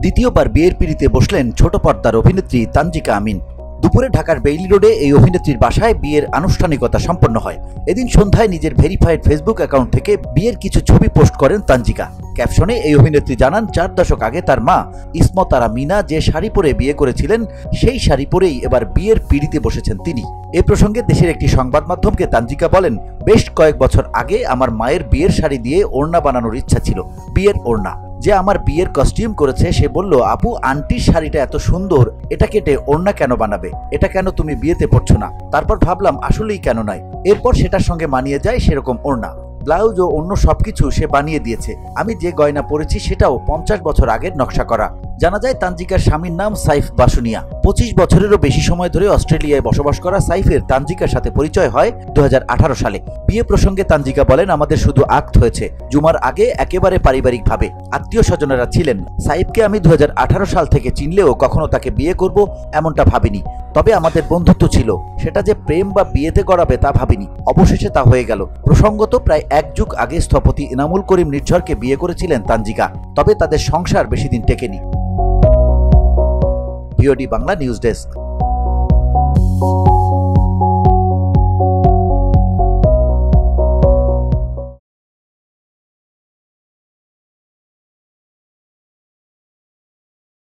দ্বিতীয়বার বিয়ের পিঁড়িতে বসলেন ছোট পর্দার অভিনেত্রী তানজিকা আমিন। দুপুরে ঢাকার বেইলি রোডে এই অভিনেত্রীর বাসায় বিয়ের আনুষ্ঠানিকতা সম্পন্ন হয়। এদিন সন্ধ্যায় নিজের ভেরিফাইড ফেসবুক অ্যাকাউন্ট থেকে বিয়ের কিছু ছবি পোস্ট করেন তানজিকা। ক্যাপশনে এই অভিনেত্রী জানান 4 দশক আগে তার মা ইসমত আরা মিনা যে শাড়ি পরে বিয়ে করেছিলেন সেই শাড়ি পরেই এবার বিয়ের পিঁড়িতে বসেছেন তিনি। এ প্রসঙ্গে দেশের একটি সংবাদ মাধ্যমকে তানজিকা বলেন, বেশ কয়েক বছর আগে আমার মায়ের বিয়ের শাড়ি দিয়ে ওড়না বানানোর ইচ্ছা ছিল, বিয়ের ওড়না। যে আমার বিয়ের কস্টিউম করেছে সে বলল, আপু আন্টির শাড়িটা এত সুন্দর, এটা কেটে ওড়না কেন বানাবে, এটা কেন তুমি বিয়েতে পরছো না? তারপর ভাবলাম আসলেই কেন নয়। এরপর সেটার সঙ্গে মানিয়ে যায় সেরকম ওড়না, ব্লাউজ ও অন্য সবকিছু সে বানিয়ে দিয়েছে। আমি যে গয়না পরেছি সেটাও 50 বছর আগের নকশা করা। জানা যায় তানজিকার স্বামীর নাম সাইফ বাসুনিয়া। 25 বছরেরও বেশি সময় ধরে অস্ট্রেলিয়ায় বসবাস করা সাইফের তানজিকার সাথে পরিচয় হয় 2018 সালে। বিয়ে প্রসঙ্গে তানজিকা বলেন, আমাদের শুধু আক্ত হয়েছে জুমার আগে, একেবারে পারিবারিকভাবে। আত্মীয় স্বজনেরা ছিলেন। সাইফকে আমি 2018 সাল থেকে চিনলেও কখনো তাকে বিয়ে করব এমনটা ভাবিনি। তবে আমাদের বন্ধুত্ব ছিল, সেটা যে প্রেম বা বিয়েতে গড়াবে তা ভাবিনি। অবশেষে তা হয়ে গেল। প্রসঙ্গত প্রায় 1 যুগ আগে স্থপতি ইনামুল করিম নির্ঝরকে বিয়ে করেছিলেন তানজিকা। তবে তাদের সংসার বেশি দিন টেকেনি। VOD Bangla news desk.